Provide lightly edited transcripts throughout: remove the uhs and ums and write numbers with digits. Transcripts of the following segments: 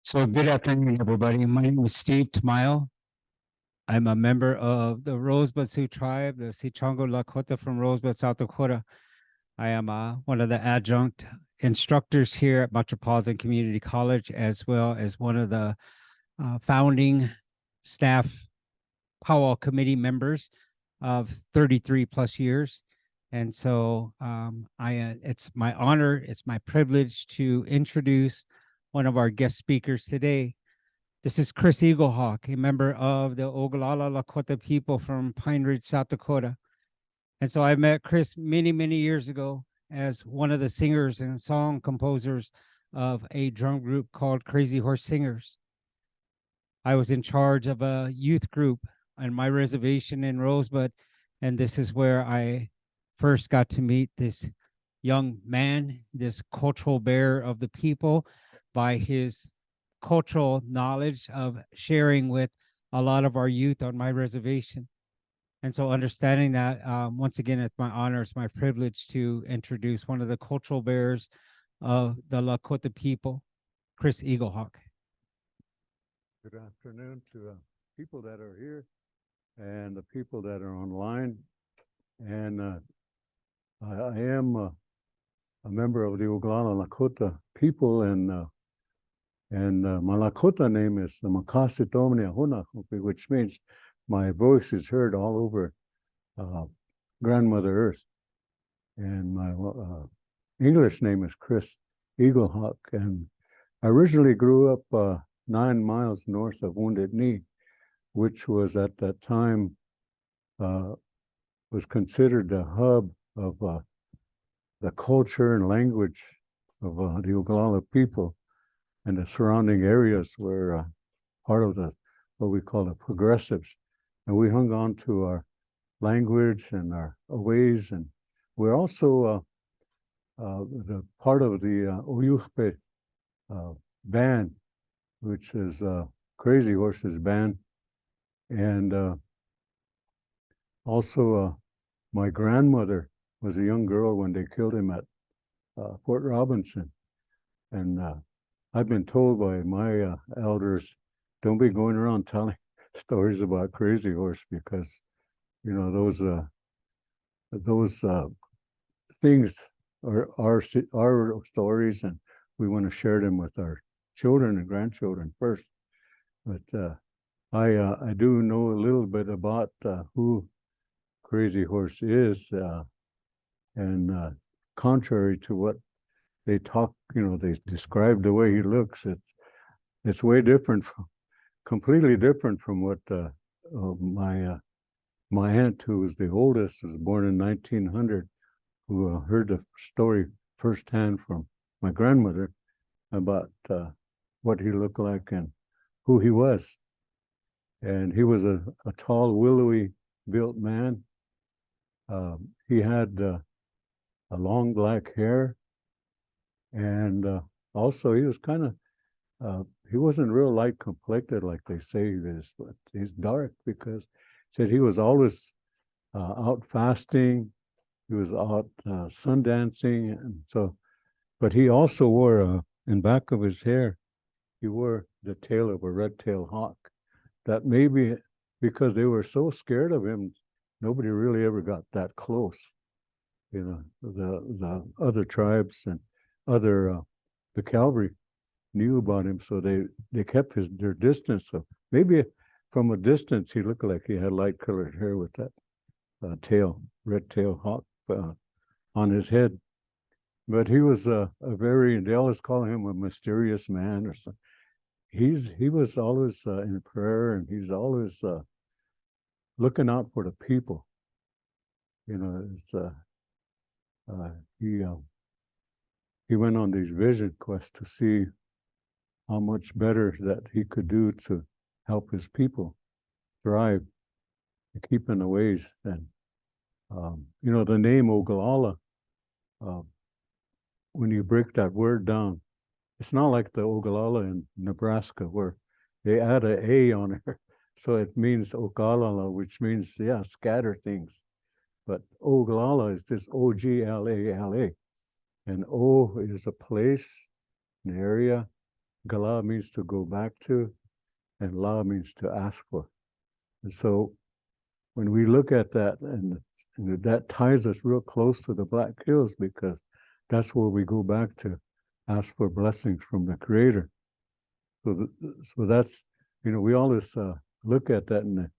So good afternoon, everybody. My name is Steve Tamayo. I'm a member of the Rosebud Sioux tribe, the Sichongo Lakota from Rosebud, South Dakota. I am one of the adjunct instructors here at Metropolitan Community College, as well as one of the founding staff powwow committee members of 33 plus years. And so it's my honor, it's my privilege to introduce one of our guest speakers today. This is Chris Eaglehawk, a member of the Oglala Lakota people from Pine Ridge, South Dakota. And so I met Chris many, many years ago as one of the singers and song composers of a drum group called Crazy Horse Singers. I was in charge of a youth group on my reservation in Rosebud, and this is where I first got to meet this young man, this cultural bearer of the people, by his cultural knowledge of sharing with a lot of our youth on my reservation. And so understanding that, once again, it's my honor, it's my privilege to introduce one of the cultural bearers of the Lakota people, Chris Eaglehawk. Good afternoon to people that are here and the people that are online. And I am a member of the Oglala Lakota people, and my Lakota name is Makasitomnia Hunakupi, which means my voice is heard all over Grandmother Earth. And my English name is Chris Eaglehawk, and I originally grew up 9 miles north of Wounded Knee, which was at that time was considered the hub of the culture and language of the Oglala people, and the surrounding areas were part of what we call the progressives, and we hung on to our language and our ways, and we're also the part of the Oyuchpe band, which is Crazy Horses band. And also my grandmother was a young girl when they killed him at Fort Robinson. And I've been told by my elders, don't be going around telling stories about Crazy Horse, because, you know, those things are our stories, and we want to share them with our children and grandchildren first. But I do know a little bit about who Crazy Horse is, and contrary to what they talk, you know, they describe the way he looks, it's way different completely different from what my aunt, who was the oldest, was born in 1900, who heard the story firsthand from my grandmother about what he looked like and who he was. And he was a tall, willowy built man. He had a long black hair, and also he was kind of, he wasn't real light complected like they say he is, but he's dark, because said he was always out fasting, he was out sun dancing, and so, but he also wore in back of his hair, he wore the tail of a red-tailed hawk. That maybe because they were so scared of him, nobody really ever got that close. You know, the other tribes and other the cavalry knew about him, so they kept their distance. So maybe from a distance he looked like he had light colored hair with that red-tailed hawk on his head. But he was a very, they always call him a mysterious man or something. He was always in prayer, and he's always looking out for the people. You know, it's he went on these vision quests to see how much better that he could do to help his people thrive and keep in the ways. And you know, the name Ogallala, when you break that word down, it's not like the Ogallala in Nebraska where they add an A on it. So it means Oglala, which means, yeah, scatter things. But Oglala is just Oglala. And O is a place, an area. Gala means to go back to, and La means to ask for. And so when we look at that, and that ties us real close to the Black Hills, because that's where we go back to ask for blessings from the Creator. So that's, we always look at that, and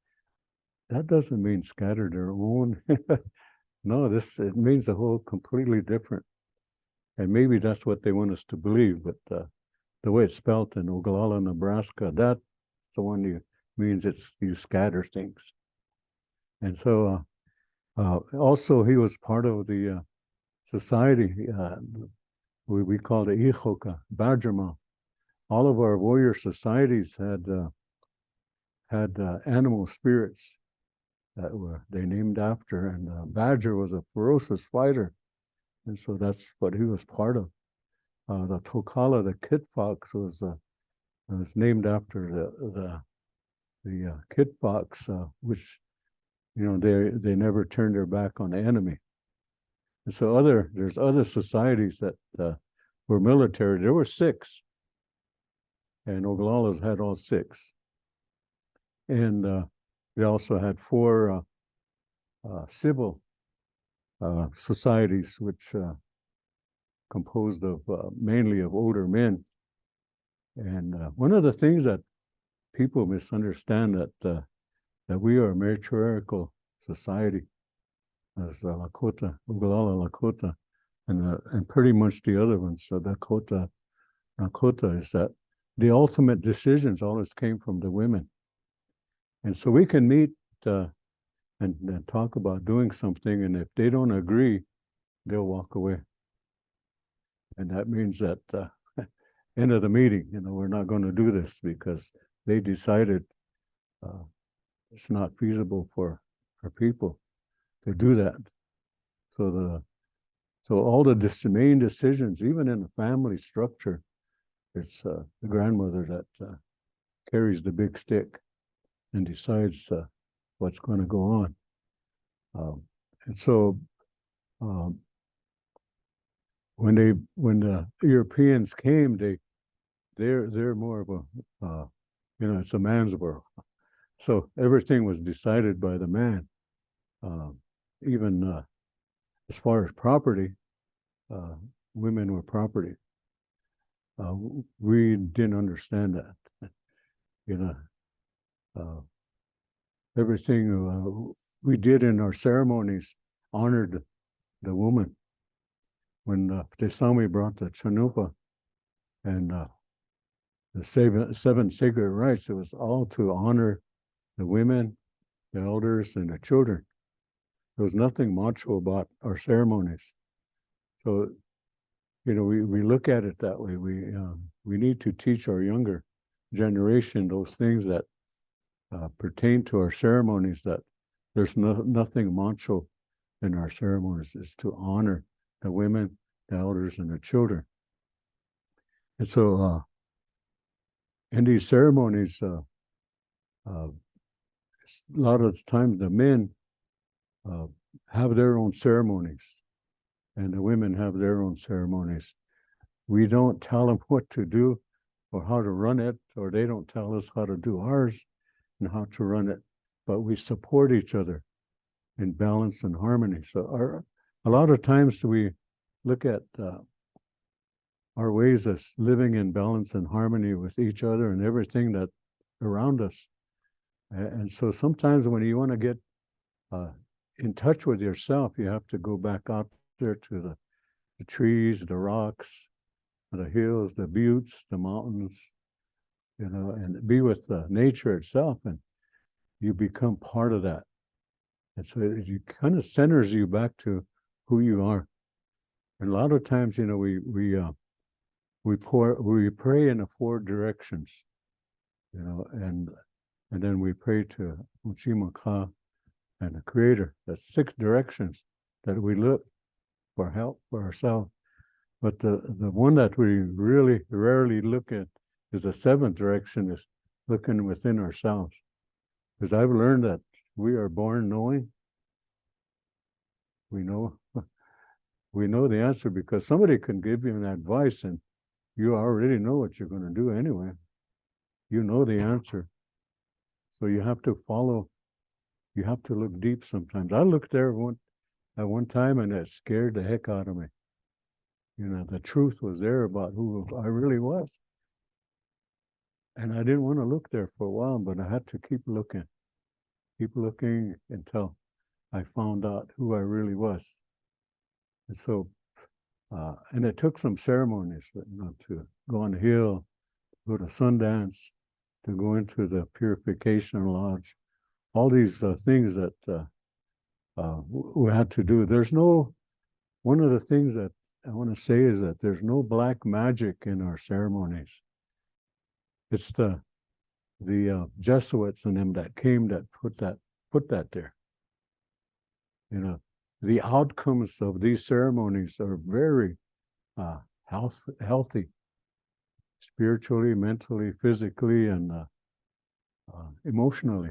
that doesn't mean scatter their own. No, it means a whole completely different. And maybe that's what they want us to believe, but the way it's spelled in Oglala, Nebraska, that's the one means you scatter things. And so also he was part of the society, we called it Ihoka, Badgerma. All of our warrior societies had animal spirits that they named after, and Badger was a ferocious fighter, and so that's what he was part of. The Tokala, the kit fox, was named after the kit fox, which they never turned their back on the enemy. And so there's other societies that were military. There were 6, and Oglala's had all 6. And they also had 4 civil societies, which composed of mainly of older men. And one of the things that people misunderstand that we are a matriarchal society as Lakota, Oglala Lakota, and pretty much the other ones, Lakota is that the ultimate decisions always came from the women. And so we can meet and talk about doing something, and if they don't agree, they'll walk away. And that means that end of the meeting, we're not going to do this because they decided it's not feasible for people to do that. So all the main decisions, even in the family structure, it's the grandmother that carries the big stick and decides what's going to go on. And so when the Europeans came, they're more of a it's a man's world. So everything was decided by the man. Even as far as property, women were property. We didn't understand that. Everything we did in our ceremonies honored the woman. When Tesami brought the chanupa and the 7 sacred rites, it was all to honor the women, the elders, and the children. There was nothing macho about our ceremonies. So, we look at it that way. We need to teach our younger generation those things that pertain to our ceremonies, that there's nothing macho in our ceremonies. It's to honor the women, the elders, and the children. And so in these ceremonies, a lot of the times the men have their own ceremonies and the women have their own ceremonies. We don't tell them what to do or how to run it, or they don't tell us how to do ours and how to run it, but we support each other in balance and harmony. So a lot of times we look at our ways of living in balance and harmony with each other and everything that around us. And so sometimes when you want to get in touch with yourself, you have to go back out there to the trees, the rocks, the hills, the buttes, the mountains, and be with nature itself, and you become part of that. And so it kind of centers you back to who you are. And a lot of times, we pray in the 4 directions, and then we pray to Uchimaka and the Creator. That's 6 directions that we look for help for ourselves. But the one that we really rarely look at is the 7th direction, is looking within ourselves. Because I've learned that we are born knowing. We know the answer, because somebody can give you an advice and you already know what you're going to do anyway. You know the answer. So you have to follow, you have to look deep sometimes. I looked there at one time and it scared the heck out of me. You know, the truth was there about who I really was. And I didn't want to look there for a while, but I had to keep looking until I found out who I really was. And so, and it took some ceremonies, you know, to go on the hill, go to Sundance, to go into the purification lodge, all these things that we had to do. One of the things that I want to say is that there's no black magic in our ceremonies. It's the Jesuits and them that came that put that there. You know, the outcomes of these ceremonies are very healthy, spiritually, mentally, physically, and emotionally.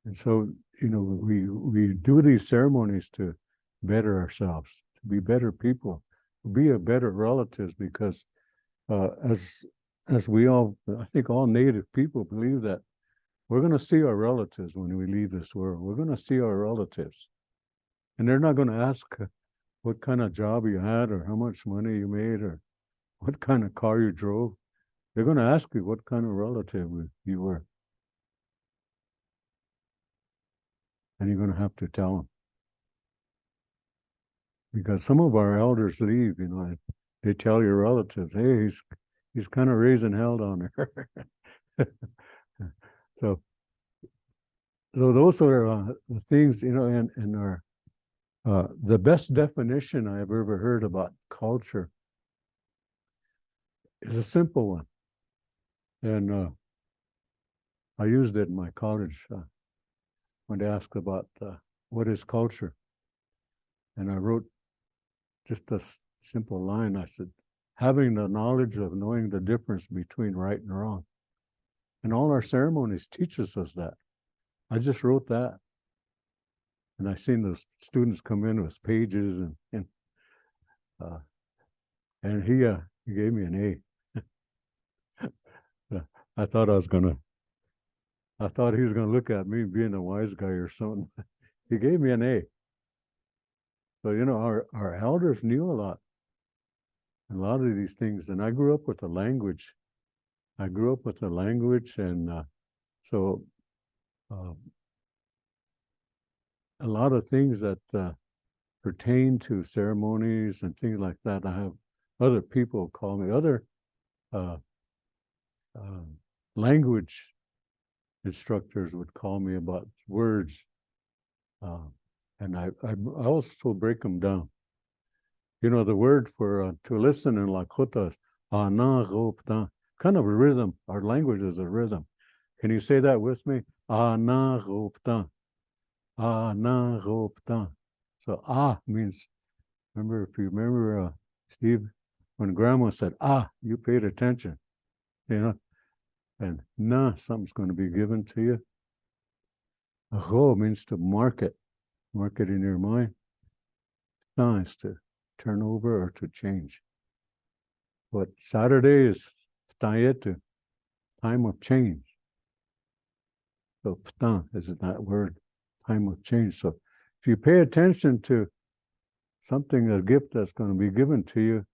And so, you know, we do these ceremonies to better ourselves, to be better people, to be a better relatives, because as we all, I think all Native people believe that we're going to see our relatives when we leave this world. We're going to see our relatives. And they're not going to ask what kind of job you had or how much money you made or what kind of car you drove. They're going to ask you what kind of relative you were. And you're going to have to tell them. Because some of our elders leave, you know, and they tell your relatives, hey, he's kind of raising hell down there. So those are the things, you know, and our the best definition I've ever heard about culture is a simple one, and I used it in my college when they asked about what is culture, and I wrote just a simple line. I said, having the knowledge of knowing the difference between right and wrong. And all our ceremonies teaches us that. I just wrote that. And I seen those students come in with pages and he gave me an A. I thought he was gonna look at me being a wise guy or something. He gave me an A. So, you know, our elders knew a lot of these things. And I grew up with the language. And so a lot of things that pertain to ceremonies and things like that, I have other people call me, other language instructors would call me about words. And I also break them down. You know, the word for to listen in Lakota is anahopta, kind of a rhythm. Our language is a rhythm. Can you say that with me? Anahopta. Anahopta. So means, if you remember, Steve, when Grandma said, you paid attention, you know, and something's going to be given to you. Ho means to mark it in your mind. Ta is to turn over or to change. But Saturday is tayetu, time of change. So pta is that word, time of change. So if you pay attention to something, a gift that's going to be given to you,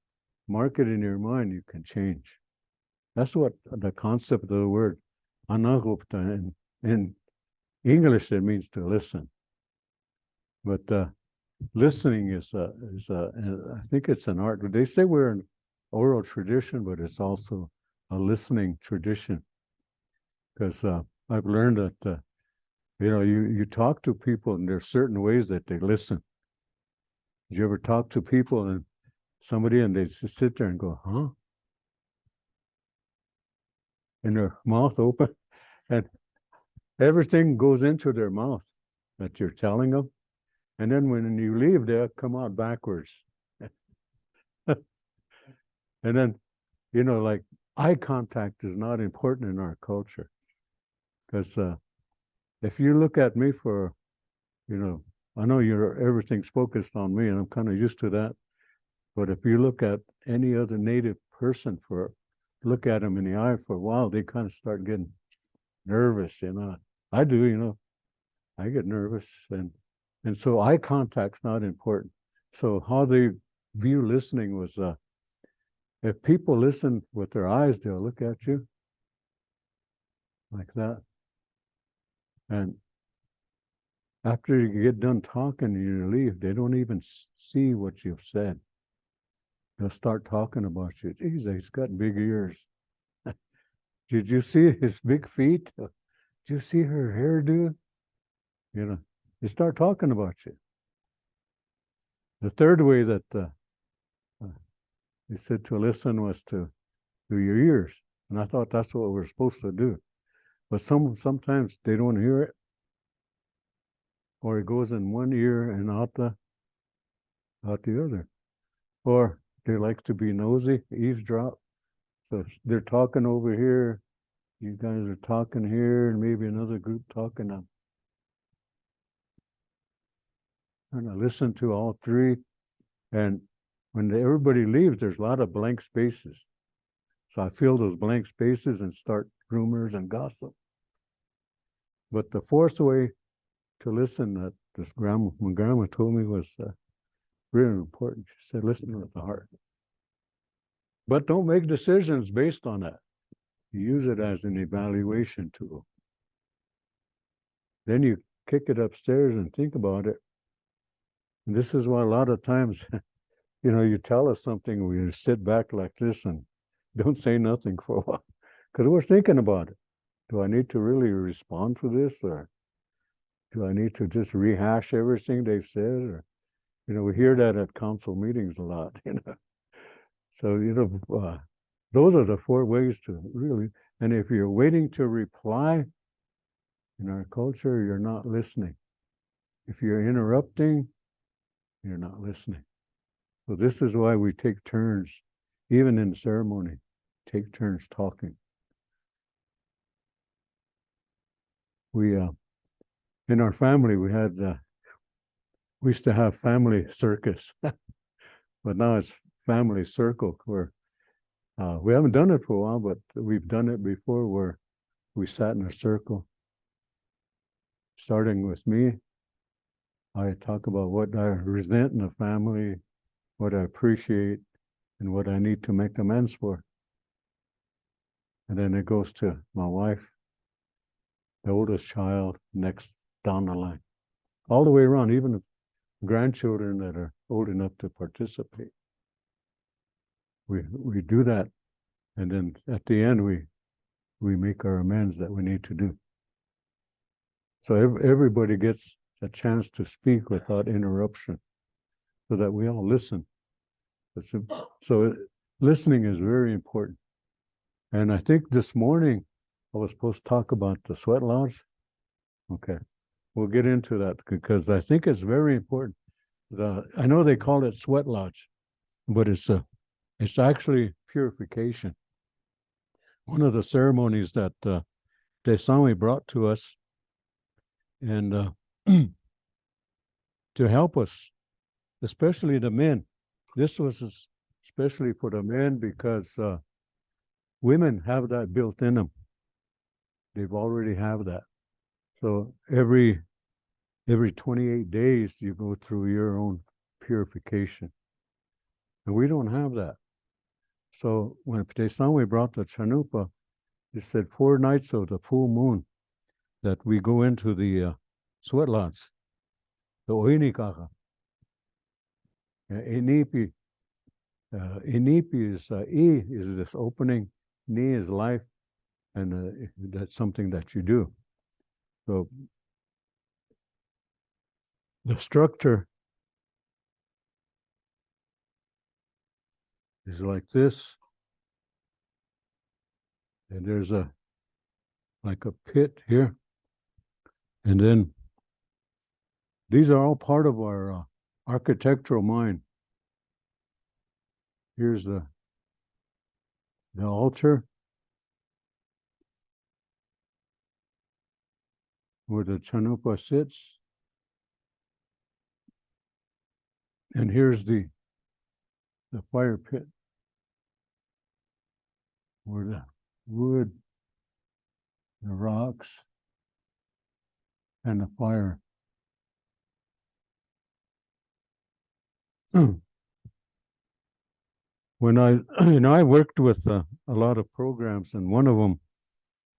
mark it in your mind, you can change. That's what the concept of the word anahupta in English, it means to listen. But listening is I think it's an art. They say we're an oral tradition, but it's also a listening tradition. Because I've learned that you know, you talk to people and there's certain ways that they listen. Did you ever talk to people and somebody and they just sit there and go, huh? And their mouth open, and everything goes into their mouth that you're telling them. And then when you leave, they'll come out backwards. And then, you know, like eye contact is not important in our culture. Because if you look at me for, you know, I know everything's focused on me and I'm kind of used to that. But if you look at any other Native person look at them in the eye for a while, they kind of start getting nervous, I do, I get nervous, and so eye contact's not important. So how they view listening was, if people listen with their eyes, they'll look at you like that. And after you get done talking and you leave, they don't even see what you've said. They'll start talking about you. Geez, he's got big ears. Did you see his big feet? Did you see her hairdo? They start talking about you. The third way that they said to listen was to through your ears. And I thought that's what we're supposed to do. But sometimes they don't hear it, or it goes in one ear and out the other. Or they like to be nosy, eavesdrop. So they're talking over here, you guys are talking here, and maybe another group talking up. And I listen to all three. And when everybody leaves, there's a lot of blank spaces. So I fill those blank spaces and start rumors and gossip. But the fourth way to listen that my grandma told me was really important. She said, listen with the heart. But don't make decisions based on that. You use it as an evaluation tool. Then you kick it upstairs and think about it. And this is why a lot of times, you tell us something, we sit back like this and don't say nothing for a while, because we're thinking about it. Do I need to really respond to this, or do I need to just rehash everything they've said? Or, we hear that at council meetings a lot, So, those are the four ways to really, and if you're waiting to reply, in our culture, you're not listening. If you're interrupting, you're not listening. So this is why we take turns, even in ceremony, take turns talking. We, in our family, we used to have family circus, but now it's family circle, where we haven't done it for a while, but we've done it before, where we sat in a circle. Starting with me, I talk about what I resent in the family, what I appreciate, and what I need to make amends for. And then it goes to my wife, the oldest child, next down the line, all the way around, even grandchildren that are old enough to participate. We do that, and then at the end we make our amends that we need to do. So everybody gets a chance to speak without interruption, so that we all listen. So listening is very important. And I think this morning I was supposed to talk about the sweat lodge. Okay, we'll get into that, because I think it's very important. I know they call it sweat lodge, but it's actually purification. One of the ceremonies that Desami brought to us, and to help us, especially the men. This was especially for the men, because women have that built in them. They've already have that. So every 28 days you go through your own purification. And we don't have that. So when Desami brought the chanupa, he said 4 nights of the full moon that we go into the sweat lodge, the oinikaga. Inipi. Inipi is E is this opening, Ni is life, and that's something that you do. So the structure is like this, and there's like a pit here, and then these are all part of our architectural mind. Here's the altar where the chanupa sits, and here's the fire pit. were the wood, the rocks, and the fire. When I worked with a lot of programs, and one of them,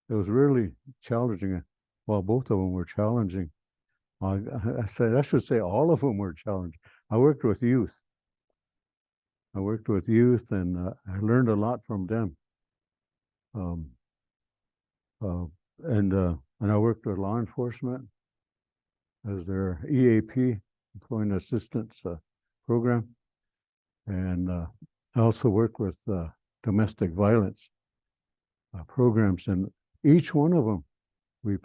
it was really challenging. Well, both of them were challenging. I should say all of them were challenging. I worked with youth. And I learned a lot from them. Um, uh, and I worked with law enforcement as their EAP, Employment Assistance Program, and I also worked with domestic violence programs, and each one of them we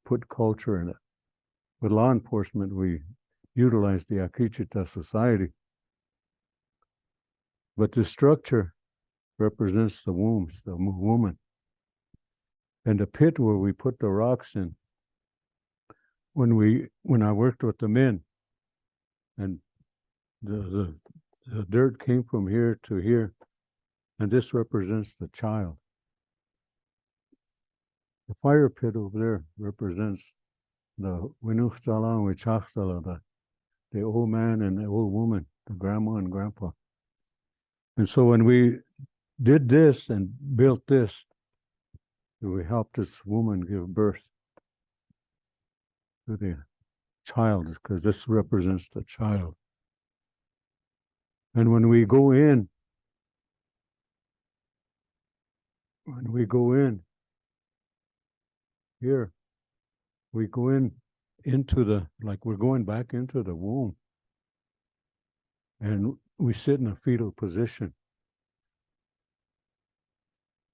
put culture in it. With law enforcement, we utilize the Akichita Society, but the structure represents the wombs, the woman, and the pit where we put the rocks in. When I worked with the men, and the dirt came from here to here, and this represents the child. The fire pit over there represents the Winuchtala and Wichachtala, the old man and the old woman, the grandma and grandpa. And so when we did this and built this, we helped this woman give birth to the child, because this represents the child. And when we go in here, we go into the, like we're going back into the womb, and we sit in a fetal position.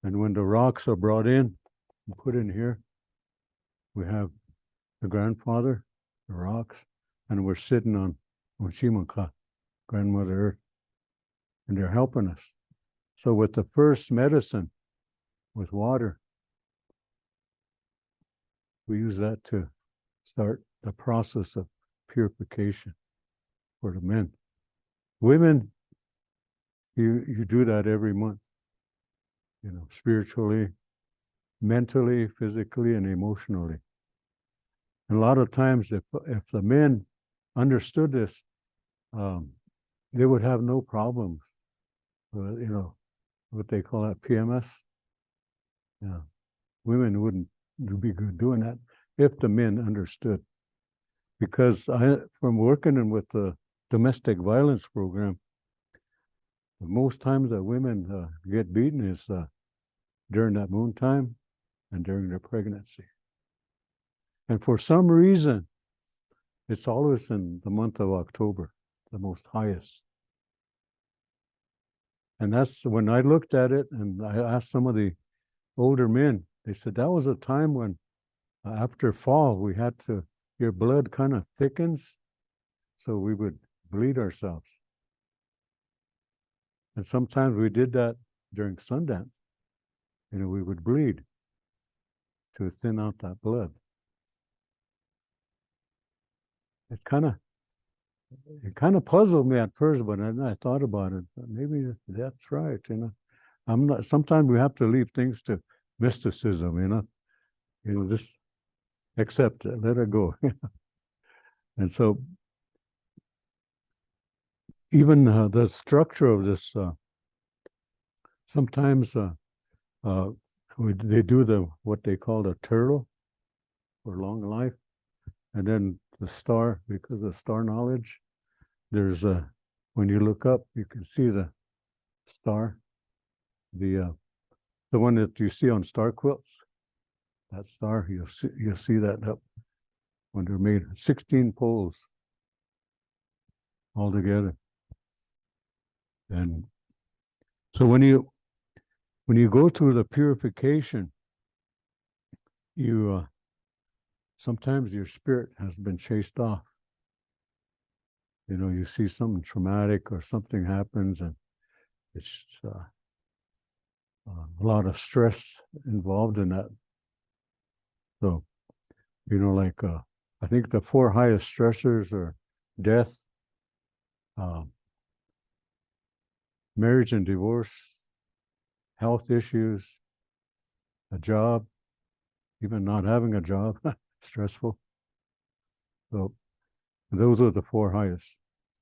And when the rocks are brought in and put in here, we have the grandfather, the rocks, and we're sitting on Shimanka, Grandmother Earth, and they're helping us. So with the first medicine, with water, we use that to start the process of purification for the men. Women, you do that every month, spiritually, mentally, physically, and emotionally. And a lot of times, if the men understood this, they would have no problems with, what they call that, PMS. Yeah, women wouldn't be good doing that if the men understood. Because from working with the domestic violence program, most times that women get beaten is during that moon time and during their pregnancy. And for some reason, it's always in the month of October, the most highest. And that's when I looked at it, and I asked some of the older men, they said that was a time when after fall, we had to, your blood kind of thickens, so we would bleed ourselves. And sometimes we did that during Sundance. We would bleed to thin out that blood. It kind of puzzled me at first, but then I thought about it. Maybe that's right. I'm not. Sometimes we have to leave things to mysticism. Just accept it, let it go. And so, even the structure of this, sometimes they do what they call the turtle for long life, and then the star, because of star knowledge, there's when you look up, you can see the star, the one that you see on star quilts. That star, you'll see that up when they're made 16 poles all together. And so when you go through the purification, you sometimes your spirit has been chased off. You see something traumatic or something happens, and it's a lot of stress involved in that. So, like I think the 4 highest stressors are death, marriage and divorce, health issues, a job, even not having a job, stressful. So those are the four highest.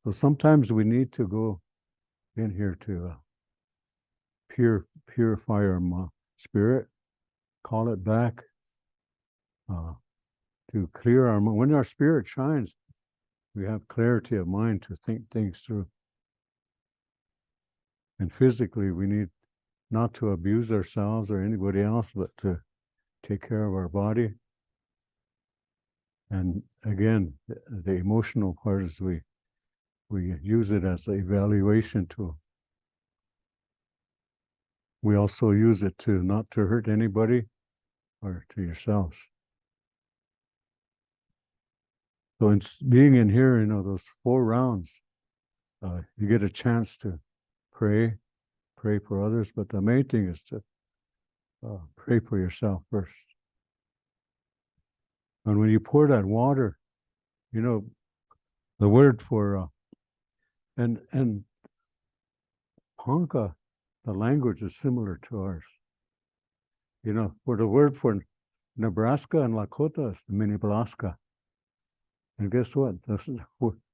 So sometimes we need to go in here to purify our spirit, call it back, to clear our mind. When our spirit shines, we have clarity of mind to think things through. And physically, we need not to abuse ourselves or anybody else, but to take care of our body. And again, the emotional part is we use it as an evaluation tool. We also use it to not to hurt anybody or to yourselves. So in being in here, those 4 rounds, you get a chance to pray for others, but the main thing is to pray for yourself first. And when you pour that water, the word for and Ponca, the language is similar to ours. For the word for Nebraska and Lakota is the Minnebraska. And guess what? The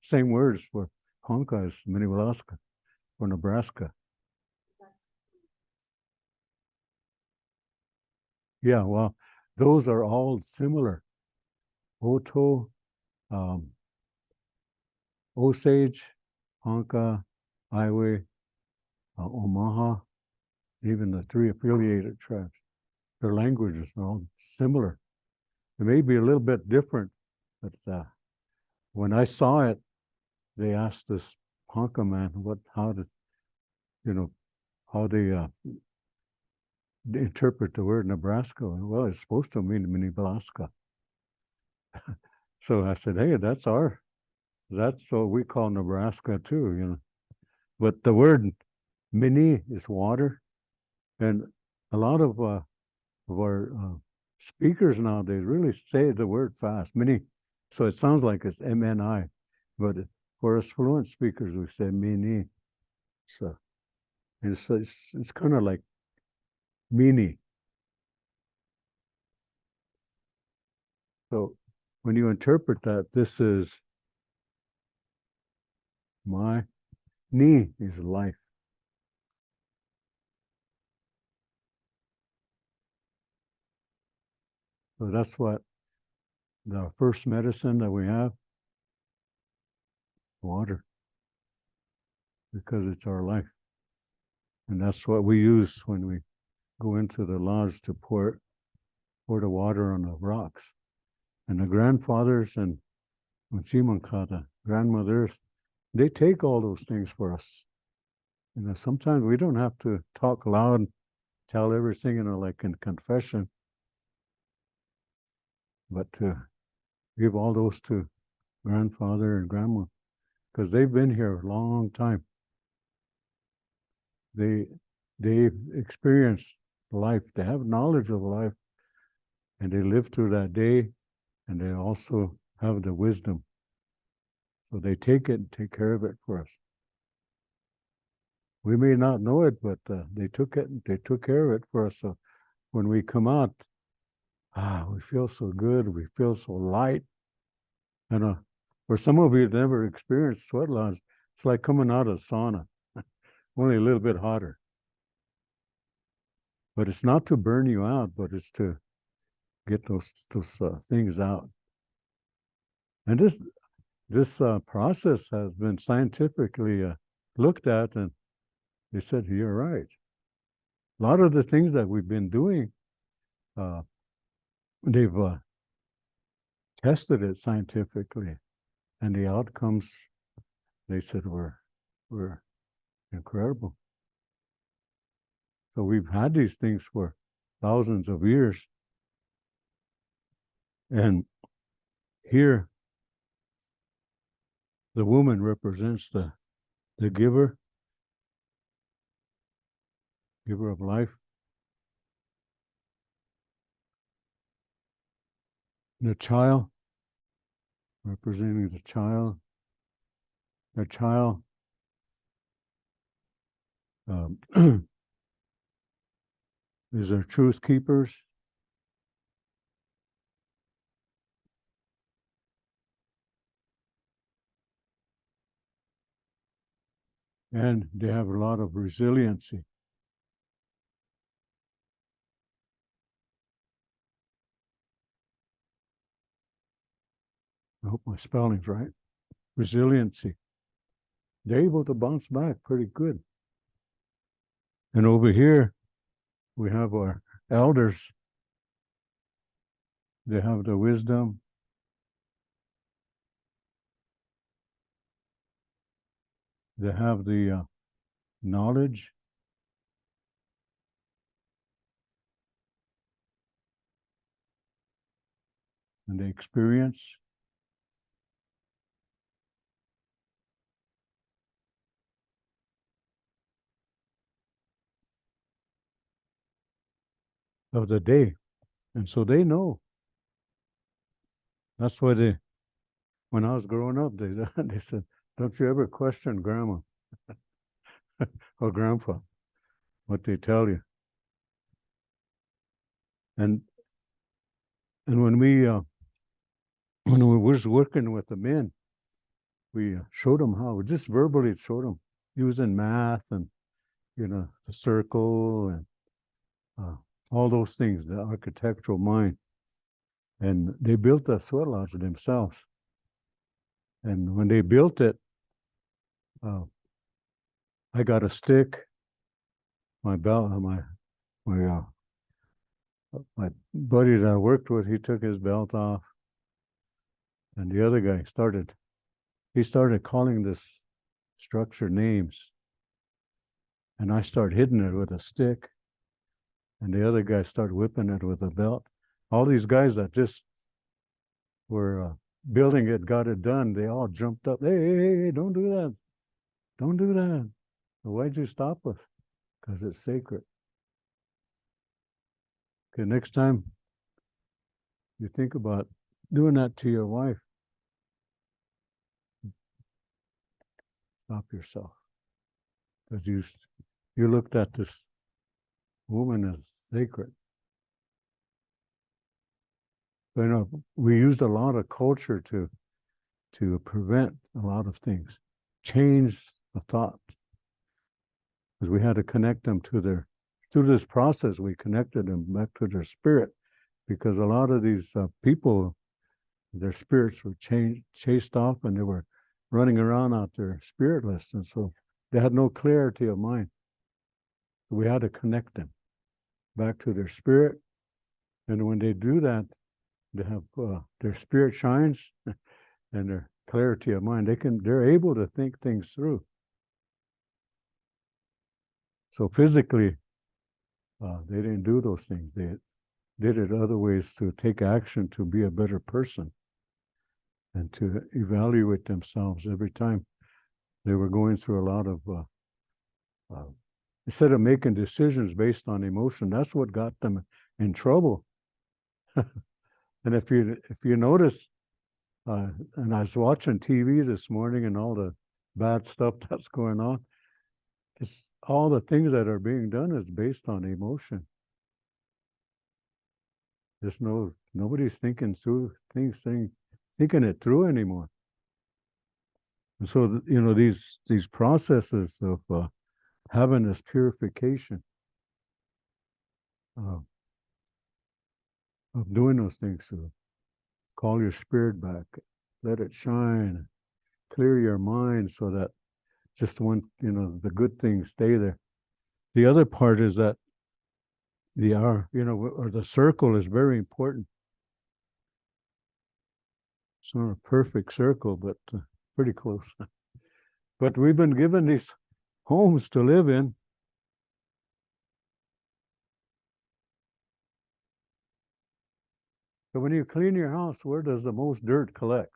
same words for Ponca is Minnebraska for Nebraska. Yeah, well, those are all similar. Oto, Osage, Ponca, Iowa, Omaha, even the 3 affiliated tribes. Their languages are all similar. It may be a little bit different, but when I saw it, they asked this Ponca man how they interpret the word Nebraska. Well, it's supposed to mean Minnebraska. So I said, hey, that's what we call Nebraska too, But the word mini is water, and a lot of our speakers nowadays really say the word fast, mini. So it sounds like it's MNI, but for us fluent speakers, we say mini. So it's kind of like mini. So when you interpret that, this is my ni is life. So that's what the first medicine that we have, water, because it's our life. And that's what we use when we go into the lodge to pour the water on the rocks. And the grandfathers and Chimankata, grandmothers, they take all those things for us. Sometimes we don't have to talk loud, tell everything, like in confession, but to give all those to grandfather and grandma, because they've been here a long time. They've experienced life. They have knowledge of life, and they live through that day, and they also have the wisdom. So they take it and take care of it for us. We may not know it, but they took it and they took care of it for us. So when we come out, we feel so good. We feel so light. And for some of you who've never experienced sweat lodge, it's like coming out of sauna, only a little bit hotter. But it's not to burn you out, but it's to get those things out. And this process has been scientifically looked at, and they said, you're right. A lot of the things that we've been doing, they've tested it scientifically, and the outcomes, they said, were incredible. So we've had these things for thousands of years. And here, the woman represents the giver of life. The child, representing the child. The child These are truth keepers. And they have a lot of resiliency. I hope my spelling's right. Resiliency. They're able to bounce back pretty good. And over here, we have our elders. They have the wisdom. They have the knowledge. And the experience. Of the day. And so they know. That's why when I was growing up, they said, don't you ever question grandma or grandpa, what they tell you. And when we was working with the men, we showed them how, we just verbally showed them using math and, the circle and all those things, the architectural mind. And they built a sweat lodge themselves. And when they built it, I got a stick, my belt, my buddy that I worked with, he took his belt off. And the other guy started calling this structure names. And I started hitting it with a stick. And the other guy started whipping it with a belt. All these guys that just were building it, got it done, they all jumped up. Hey, don't do that. Don't do that. Why'd you stop us? Because it's sacred. Okay, next time you think about doing that to your wife, stop yourself. Because you looked at this woman as sacred. But, we used a lot of culture to prevent a lot of things, change the thought. Because we had to connect them through this process, we connected them back to their spirit. Because a lot of these people, their spirits were chased off and they were running around out there spiritless. And so they had no clarity of mind. We had to connect them back to their spirit. And when they do that, they have their spirit shines and their clarity of mind. They're able to think things through. So physically, they didn't do those things. They did it other ways to take action to be a better person and to evaluate themselves every time. They were going through a lot of, instead of making decisions based on emotion, that's what got them in trouble. And if you notice, and I was watching TV this morning and all the bad stuff that's going on, it's all the things that are being done is based on emotion. There's nobody's thinking through things, thinking it through anymore. And so, these processes of having this purification, of doing those things, to call your spirit back, let it shine, clear your mind so that just the good things stay there. The other part is that the circle is very important. It's not a perfect circle, but pretty close. But we've been given these homes to live in. So when you clean your house, where does the most dirt collect?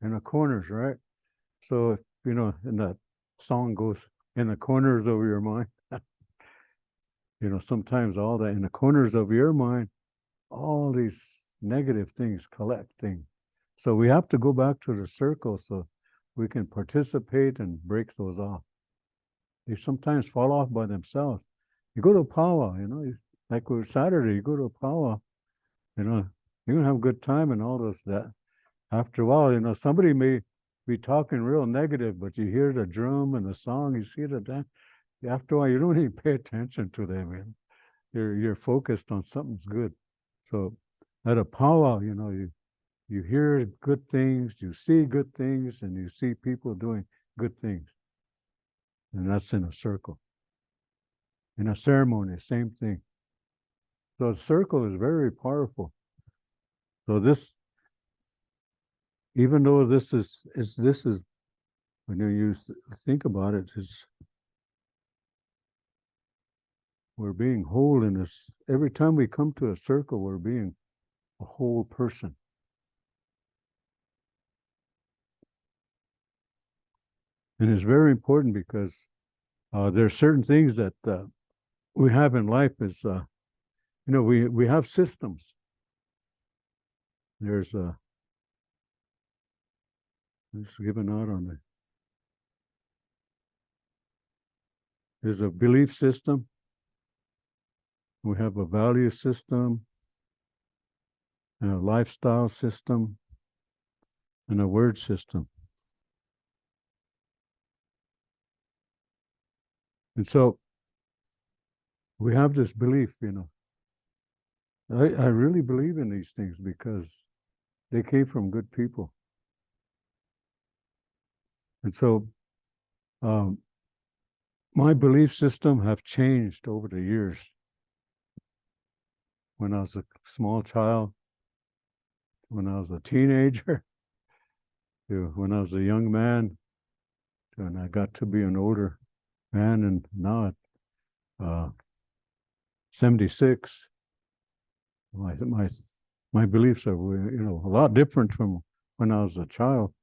In the corners, right? So, and that song goes, in the corners of your mind. Sometimes in the corners of your mind, all these negative things collecting. So we have to go back to the circle so we can participate and break those off. They sometimes fall off by themselves. You go to a powwow, like with Saturday, you go to a powwow, you're gonna have a good time and all those that. After a while, somebody may be talking real negative, but you hear the drum and the song, you see the dance. After a while, you don't even pay attention to them. You're focused on something's good. So at a powwow, you hear good things, you see good things, and you see people doing good things. And that's in a circle. In a ceremony, same thing. So a circle is very powerful. So this, even though this is when you think about it, we're being whole in this. Every time we come to a circle, we're being a whole person. And it's very important because there are certain things that we have in life is, we have systems. There's it's given out on it. There's a belief system. We have a value system, and a lifestyle system, and a word system. And so we have this belief, I really believe in these things because they came from good people. And so my belief system have changed over the years. When I was a small child, when I was a teenager, when I was a young man, and I got to be an older man, and now at 76, my beliefs are a lot different from when I was a child.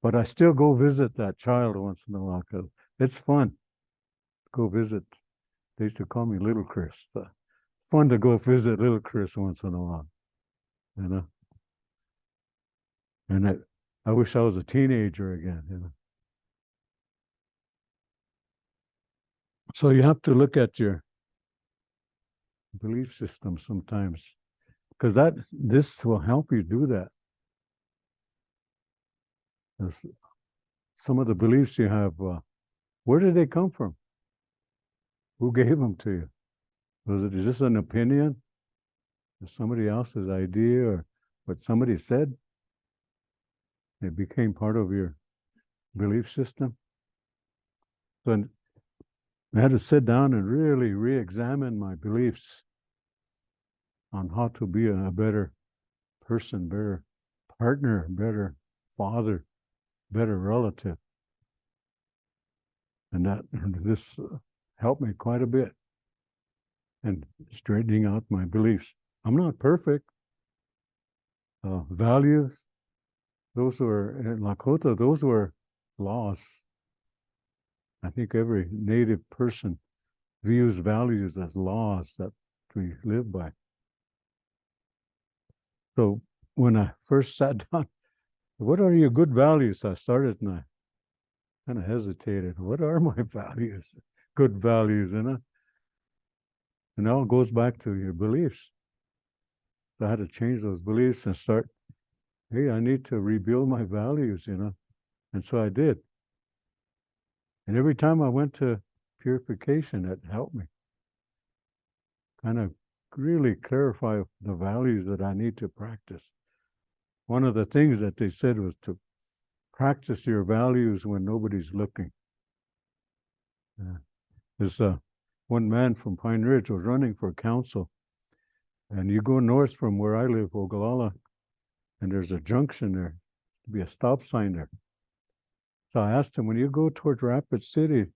But I still go visit that child once in a while because it's fun. Go visit. They used to call me Little Chris. But fun to go visit Little Chris once in a while, And I wish I was a teenager again, So you have to look at your belief system sometimes, because this will help you do that. Some of the beliefs you have, where did they come from? Who gave them to you? Is this an opinion? Is somebody else's idea or what somebody said? It became part of your belief system. So I had to sit down and really re-examine my beliefs on how to be a better person, better partner, better father, better relative. And this helped me quite a bit in straightening out my beliefs. I'm not perfect. Values, those were in Lakota, those were laws. I think every native person views values as laws that we live by. So when I first sat down, what are your good values? I started and I kind of hesitated. What are my values? Good values, And it all goes back to your beliefs. So I had to change those beliefs and start, hey, I need to rebuild my values, And so I did. And every time I went to purification, it helped me kind of really clarify the values that I need to practice. One of the things that they said was to practice your values when nobody's looking. There's one man from Pine Ridge was running for council, and you go north from where I live, Oglala, and there's a junction there, be a stop sign there. So I asked him, when you go towards Rapid City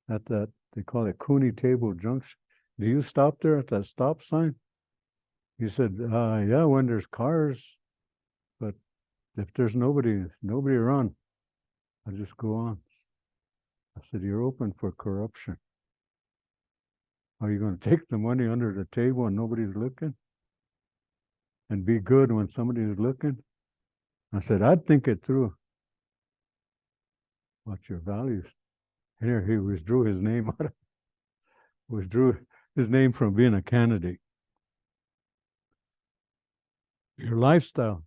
at that, they call it Cooney Table Junction, do you stop there at that stop sign? He said, yeah, when there's cars, but if there's nobody around, I just go on. I said, you're open for corruption. Are you going to take the money under the table and nobody's looking? And be good when somebody is looking? I said, I'd think it through. What's your values? Here, he withdrew his name out of, withdrew his name from being a candidate. Your lifestyle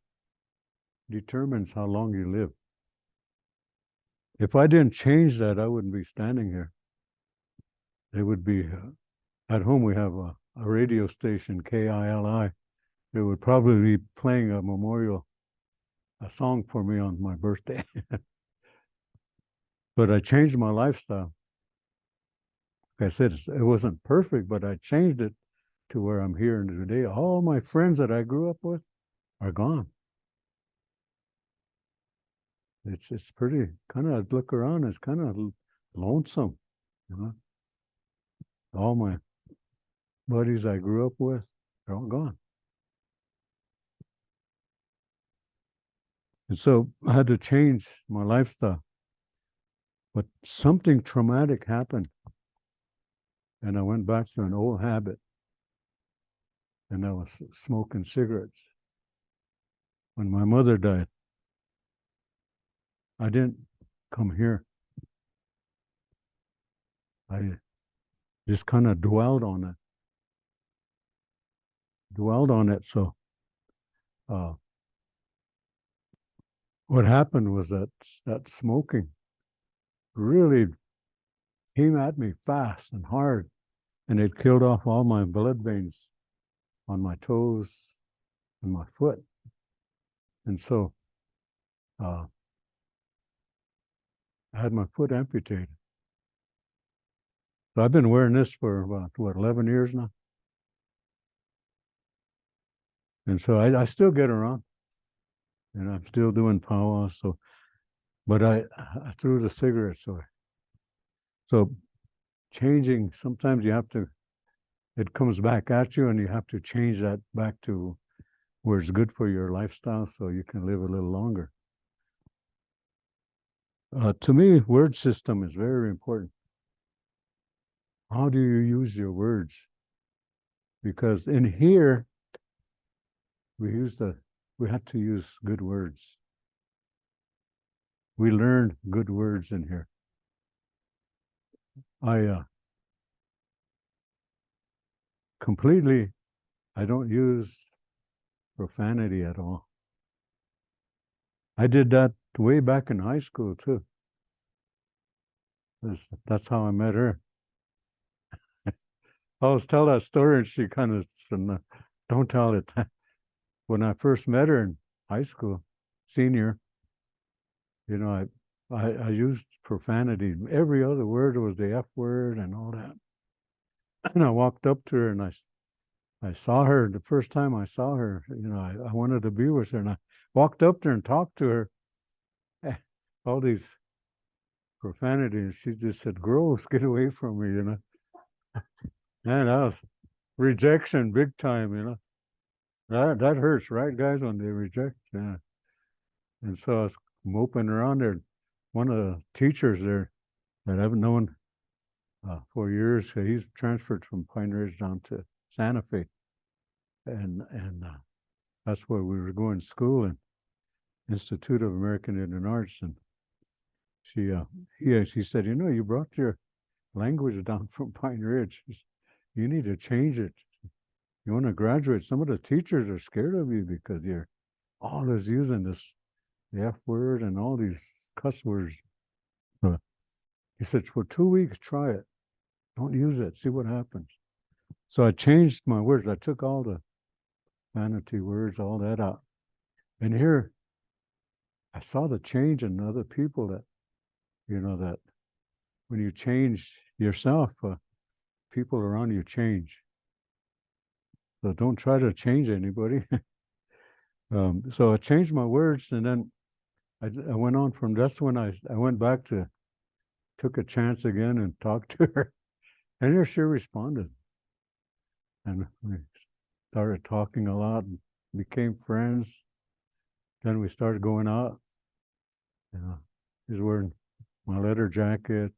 determines how long you live. If I didn't change that, I wouldn't be standing here. It would be at home. We have a radio station, KILI. It would probably be playing a song for me on my birthday. But I changed my lifestyle. Like I said, it wasn't perfect, but I changed it to where I'm here and today. All my friends that I grew up with are gone. It's pretty kind of look around. It's kind of lonesome, you know. All my buddies I grew up with, they're all gone. And so I had to change my lifestyle. But something traumatic happened. And I went back to an old habit. And I was smoking cigarettes. When my mother died, I didn't come here. I just kind of dwelled on it. So what happened was that smoking really came at me fast and hard, and it killed off all my blood veins on my toes and my foot. And so I had my foot amputated. So I've been wearing this for about, 11 years now? And so I still get around, and I'm still doing powwows. So, but I threw the cigarettes away. So changing, sometimes you have to, it comes back at you, and you have to change that back to where it's good for your lifestyle so you can live a little longer. To me, word system is very important. How do you use your words? Because in here, we had to use good words. We learned good words in here. I don't use profanity at all. I did that way back in high school too. That's how I met her. I always tell that story, and she kind of said, don't tell it. When I first met her in high school, senior, you know, I used profanity. Every other word was the F word and all that. And I walked up to her, and I saw her the first time I saw her. You know, I wanted to be with her, and I walked up to her and talked to her. All these profanities. She just said, "Gross, get away from me," you know. Man, that was rejection big time, you know. That hurts, right, guys, when they reject. Yeah. And so I was moping around there. One of the teachers there that I've known for years, he's transferred from Pine Ridge down to Santa Fe, and that's where we were going to school, in Institute of American Indian Arts. And she said, "You know, you brought your language down from Pine Ridge. You need to change it. You want to graduate. Some of the teachers are scared of you because you're always using the F word and all these cuss words." He said, "For 2 weeks, try it. Don't use it. See what happens." So I changed my words. I took all the vanity words, all that out. And here, I saw the change in other people, that, you know, that when you change yourself, people around you change. So don't try to change anybody. So I changed my words, and then I went on from, that's when I went back to, took a chance again and talked to her. And here she responded. And we started talking a lot and became friends. Then we started going out. You know, she's wearing my leather jacket.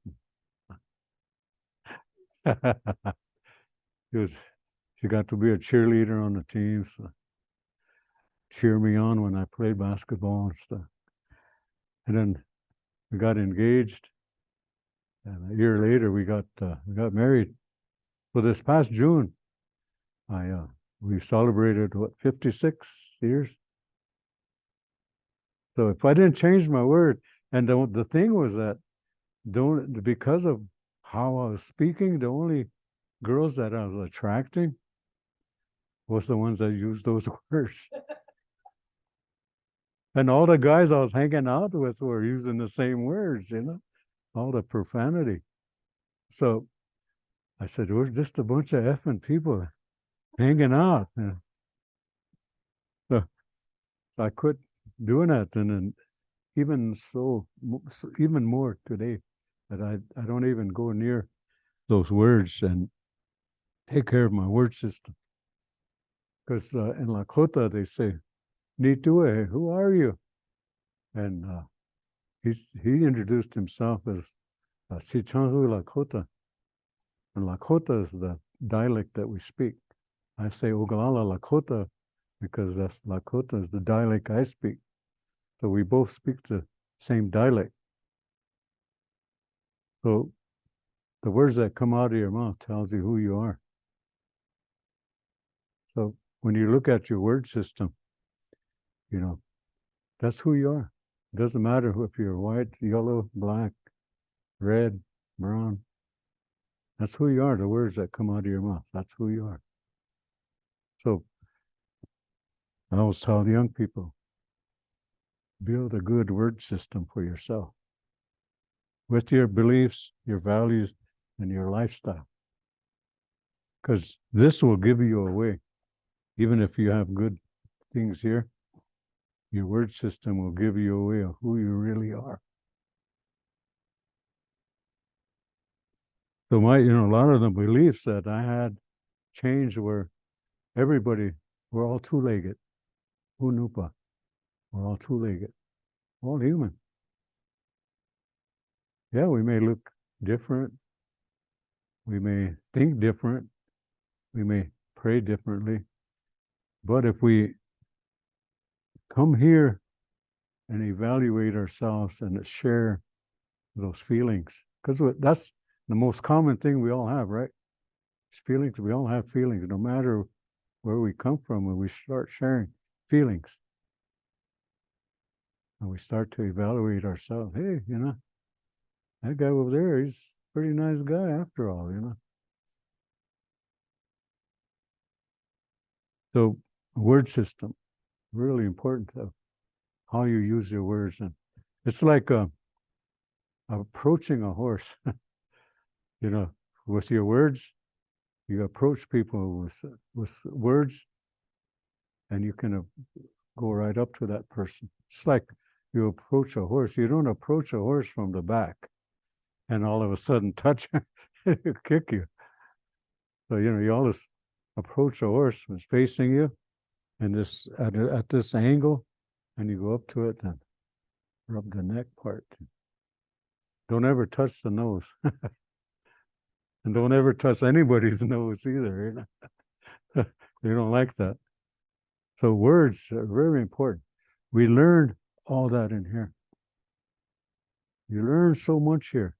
She got to be a cheerleader on the team, so cheer me on when I played basketball and stuff. And then we got engaged, and a year later we got married. So this past June, we celebrated 56 years. So if I didn't change my word, and the thing was that because of how I was speaking, the only girls that I was attracting was the ones that used those words. And all the guys I was hanging out with were using the same words, all the profanity. So I said, we're just a bunch of effing people hanging out. So I quit doing that. And then even more today, that I don't even go near those words and take care of my word system. Because in Lakota, they say, Nitue, who are you? And he introduced himself as Sichangu Lakota. And Lakota is the dialect that we speak. I say Oglala Lakota because that's Lakota is the dialect I speak. So we both speak the same dialect. So the words that come out of your mouth tells you who you are. So when you look at your word system, that's who you are. It doesn't matter if you're white, yellow, black, red, brown. That's who you are. The words that come out of your mouth, that's who you are. So I always tell the young people, build a good word system for yourself with your beliefs, your values, and your lifestyle. Because this will give you away. Even if you have good things here, your word system will give you away of who you really are. So a lot of the beliefs that I had changed were we're all two-legged. Unupa. We're all two-legged. All human. Yeah, we may look different. We may think different. We may pray differently. But if we come here and evaluate ourselves and share those feelings, because that's the most common thing we all have, right? It's feelings. We all have feelings, no matter where we come from. When we start sharing feelings, and we start to evaluate ourselves, hey, that guy over there, he's a pretty nice guy after all, So word system, really important of how you use your words. And it's like approaching a horse, with your words. You approach people with words, and you can go right up to that person. It's like you approach a horse. You don't approach a horse from the back and all of a sudden touch him, he'll kick you. So, you always approach a horse who's facing you and at this angle, and you go up to it and rub the neck part. Don't ever touch the nose. And don't ever touch anybody's nose either. They don't like that. So words are very important. We learn all that in here. You learn so much here.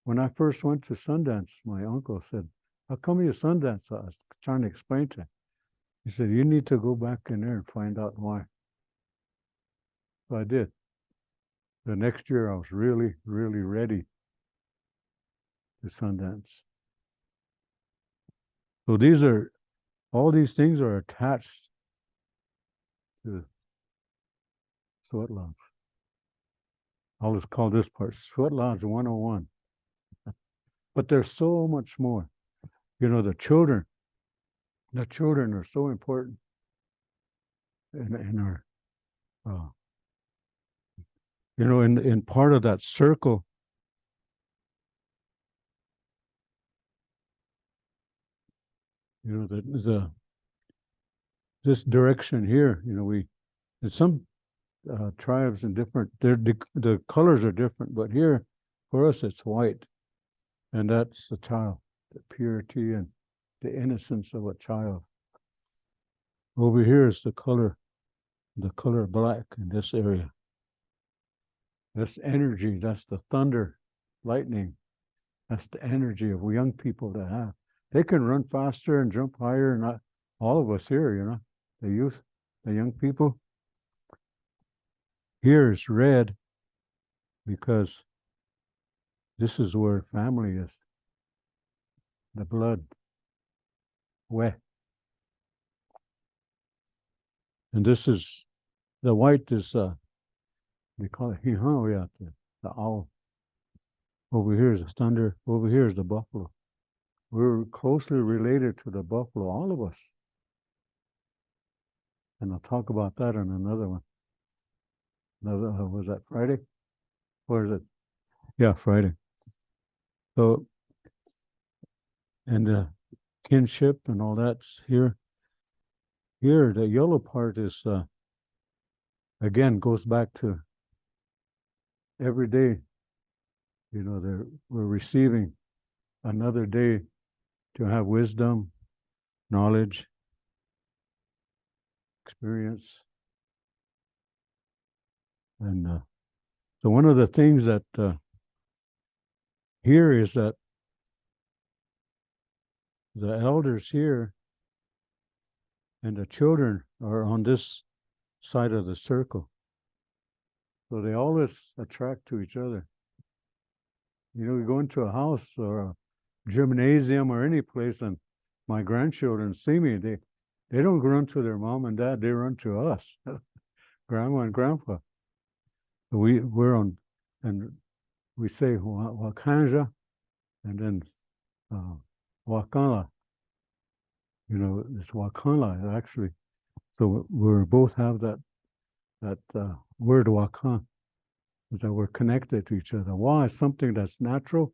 When I first went to Sundance, my uncle said, how come you Sundance? I was trying to explain to him. He said, you need to go back in there and find out why. So I did. The next year I was really, really ready to Sundance. So all these things are attached to Sweat Lodge. I'll just call this part Sweat Lodge 101. But there's so much more. The children are so important in our, in part of that circle. This direction here, there's some tribes in different, the colors are different, but here for us it's white, and that's the child, the purity and the innocence of a child. Over here is the color black in this area. That's energy, that's the thunder, lightning. That's the energy of young people to have. they can run faster and jump higher, and all of us here, the youth, the young people. Here is red because this is where family is. The blood. Weh. And this is, the white is, they call it hihan, the owl. Over here is the thunder. Over here is the buffalo. We're closely related to the buffalo, all of us. And I'll talk about that on another one. Was that Friday? Or is it? Yeah, Friday. So, and kinship and all that's here. Here, the yellow part is, again, goes back to every day. We're receiving another day to have wisdom, knowledge, experience. And so one of the things that here is that the elders here and the children are on this side of the circle. So they always attract to each other. We go into a house or a gymnasium or any place, and my grandchildren see me, they don't run to their mom and dad, they run to us, grandma and grandpa. We're on, and we say Wakanja, and then Wakala. It's Wakala actually. So we both have that word Wakan, is that we're connected to each other. Wa is something that's natural.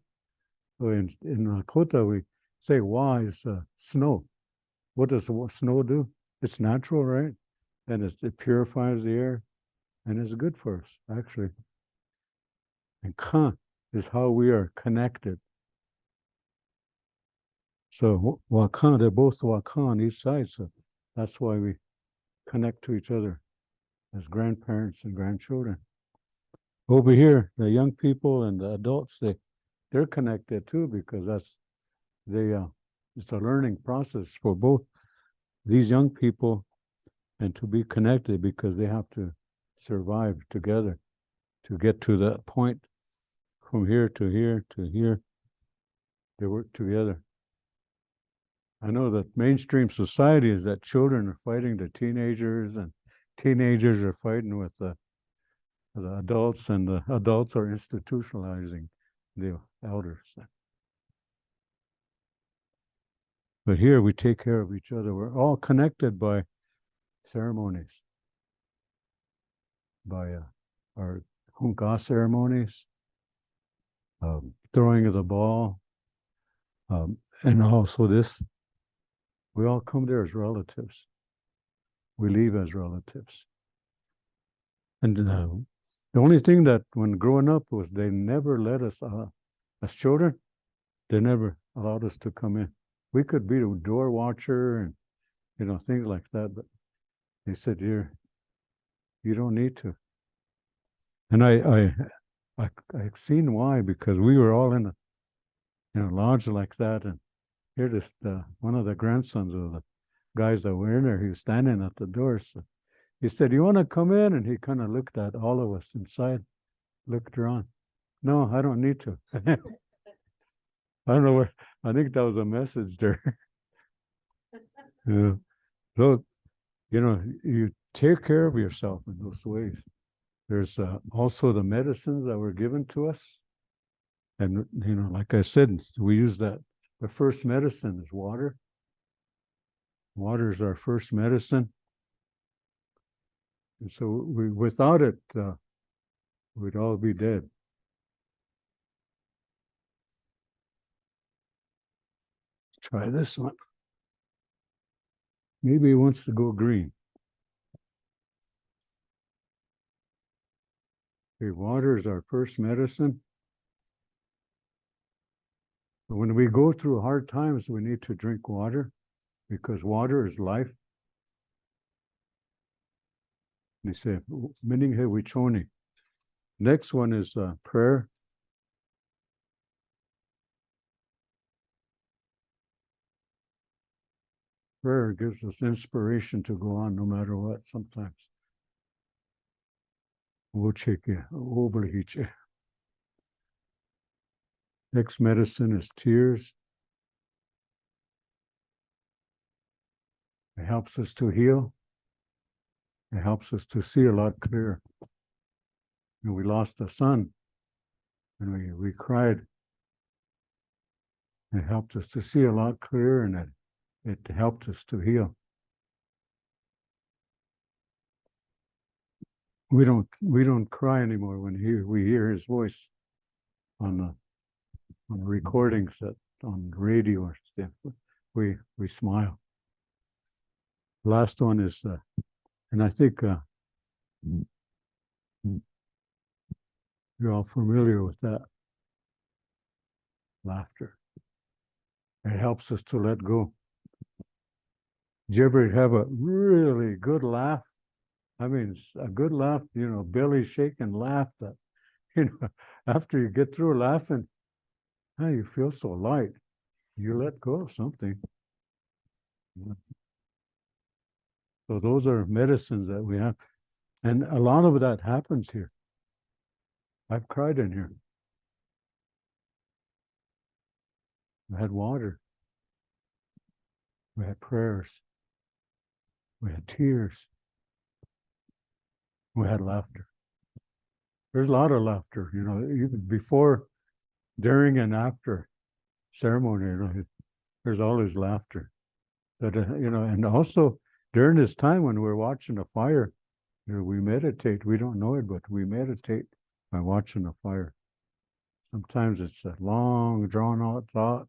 So in Lakota, we say Wa is snow. What does snow do? It's natural, right? And it purifies the air, and it's good for us, actually. And Kan is how we are connected. So Wakan, they're both Wakan on each side, so that's why we connect to each other as grandparents and grandchildren. Over here, the young people and the adults, they're connected too, because it's a learning process for both these young people and to be connected, because they have to survive together to get to that point from here to here to here. They work together. I know that mainstream society is that children are fighting the teenagers, and teenagers are fighting with the adults, and the adults are institutionalizing the elders. But here we take care of each other. We're all connected by ceremonies, by our hunka ceremonies, throwing of the ball, and also this. We all come there as relatives. We leave as relatives. And the only thing that when growing up was they never let us, as children, they never allowed us to come in. We could be the door watcher and, things like that, but they said, you don't need to. And I've seen why, because we were all in a lodge like that, and here this one of the grandsons of the guys that were in there, he was standing at the door. So he said, "You want to come in?" And he kind of looked at all of us inside, looked around. No, I don't need to. I don't know where. I think that was a message there. Yeah. So, you take care of yourself in those ways. There's also the medicines that were given to us. And, like I said, we use that. The first medicine is water. Water is our first medicine. And so without it, we'd all be dead. Try this one. Maybe he wants to go green. Okay, water is our first medicine. But when we go through hard times, we need to drink water, because water is life. They say, "Mininghe wichoni." Next one is prayer. prayer gives us inspiration to go on no matter what sometimes. Next medicine is tears. It helps us to heal. It helps us to see a lot clearer. And we lost a son, and we cried. It helped us to see a lot clearer, and it helped us to heal. We don't cry anymore when we hear his voice on the recordings on radio or stuff. We smile. Last one is, and I think you're all familiar with that. Laughter. It helps us to let go. Did you ever have a really good laugh? I mean, a good laugh, belly shaking laugh that, after you get through laughing, you feel so light. You let go of something. So those are medicines that we have. And a lot of that happens here. I've cried in here. We had water. We had prayers. We had tears. We had laughter. There's a lot of laughter, even before, during, and after ceremony, there's always laughter. But, and also during this time when we're watching a fire, we meditate. We don't know it, but we meditate by watching a fire. Sometimes it's a long, drawn-out thought,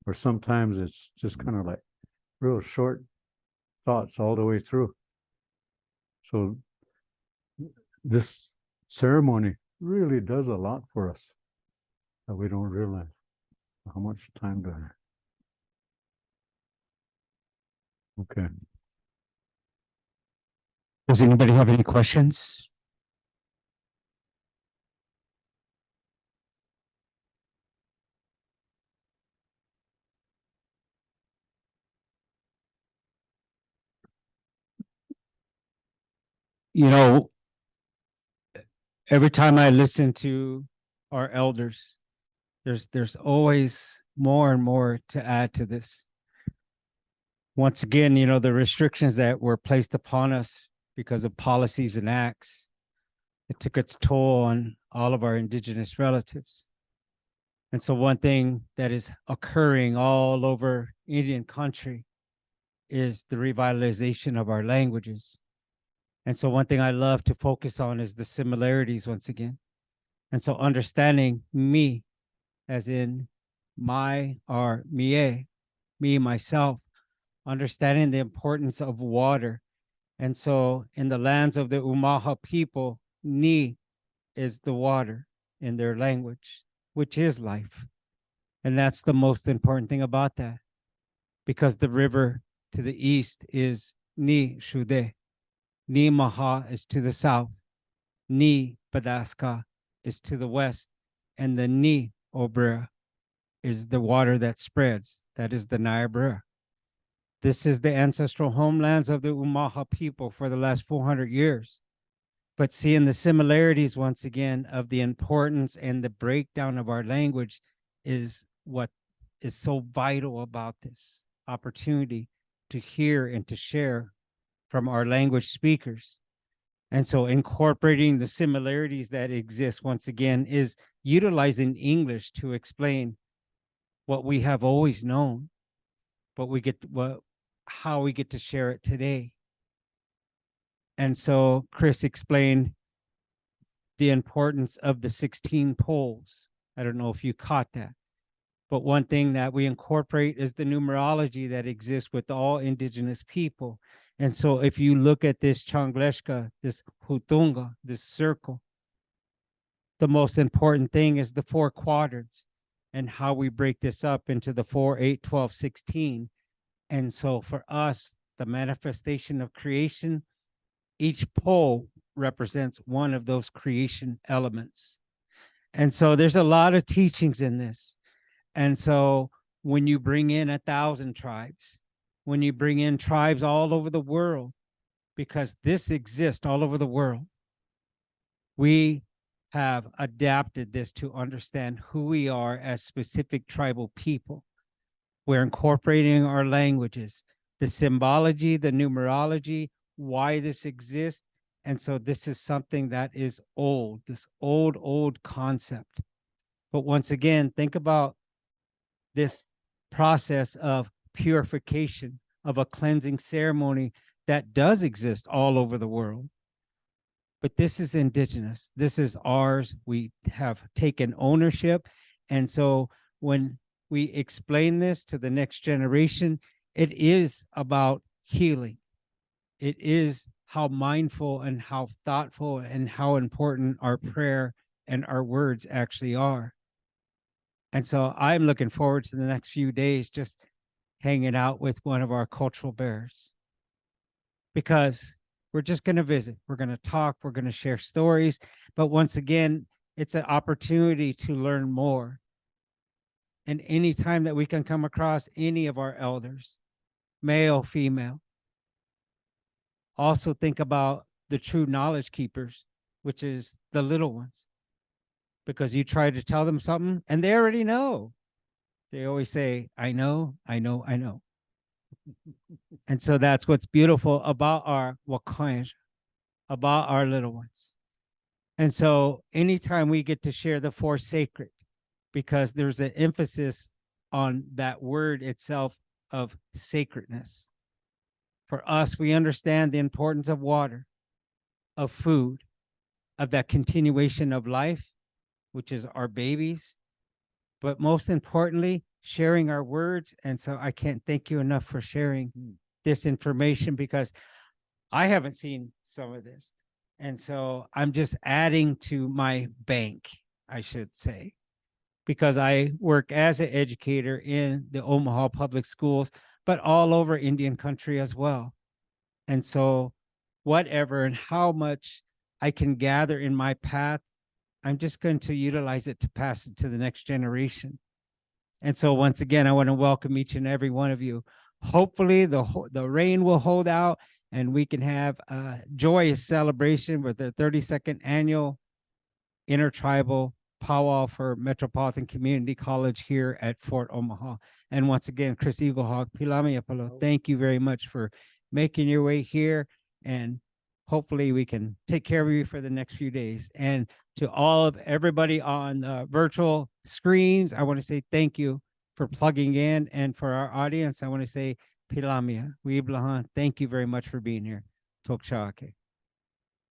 or sometimes it's just kind of like real short thoughts all the way through. So this ceremony really does a lot for us that we don't realize how much time to have. Okay. Does anybody have any questions? Every time I listen to our elders, there's always more and more to add to this. Once again, the restrictions that were placed upon us because of policies and acts, it took its toll on all of our indigenous relatives. And so one thing that is occurring all over Indian country is the revitalization of our languages. And so one thing I love to focus on is the similarities once again. And so understanding me, as in my or me, myself, understanding the importance of water. And so in the lands of the Umaha people, Ni is the water in their language, which is life. And that's the most important thing about that, because the river to the east is Ni Shude. Ni Maha is to the south. Ni Padaska is to the west. And the Ni Obra is the water that spreads. That is the Niobrara. This is the ancestral homelands of the Umaha people for the last 400 years. But seeing the similarities once again of the importance and the breakdown of our language is what is so vital about this opportunity to hear and to share from our language speakers. And so incorporating the similarities that exist once again is utilizing English to explain what we have always known, but how we get to share it today. And so Chris explained the importance of the 16 poles. I don't know if you caught that, but one thing that we incorporate is the numerology that exists with all indigenous people. And so if you look at this Changleshka, this Hutunga, this circle, the most important thing is the 4 quadrants and how we break this up into the 4, 8, 12, 16. And so for us, the manifestation of creation, each pole represents one of those creation elements. And so there's a lot of teachings in this. And so when you bring in 1,000 tribes, when you bring in tribes all over the world, because this exists all over the world. We have adapted this to understand who we are as specific tribal people. We're incorporating our languages, the symbology, the numerology, why this exists. And so this is something that is old, this old concept. But once again, think about this process of purification, of a cleansing ceremony that does exist all over the world. But this is indigenous. This is ours. We have taken ownership. And so when we explain this to the next generation, it is about healing. It is how mindful and how thoughtful and how important our prayer and our words actually are. And so I'm looking forward to the next few days just hanging out with one of our cultural bears, because we're just going to visit. We're going to talk. We're going to share stories. But once again, it's an opportunity to learn more. And any time that we can come across any of our elders, male, female, also think about the true knowledge keepers, which is the little ones, because you try to tell them something and they already know. They always say, I know, I know, I know. And so that's what's beautiful about our Wakanja, about our little ones. And so anytime we get to share the four sacred, because there's an emphasis on that word itself of sacredness. For us, we understand the importance of water, of food, of that continuation of life, which is our babies, but most importantly, sharing our words. And so I can't thank you enough for sharing this information, because I haven't seen some of this. And so I'm just adding to my bank, I should say, because I work as an educator in the Omaha public schools, but all over Indian country as well. And so whatever and how much I can gather in my path, I'm just going to utilize it to pass it to the next generation. And so once again, I want to welcome each and every one of you. Hopefully the rain will hold out and we can have a joyous celebration with the 32nd annual intertribal powwow for Metropolitan Community College here at Fort Omaha. And once again, Chris Eaglehawk, Pilamia Palo, thank you very much for making your way here. And hopefully we can take care of you for the next few days. And to all of everybody on virtual screens, I want to say thank you for plugging in. And for our audience, I want to say Pilamia, Weeblahan, thank you very much for being here. Tokshake.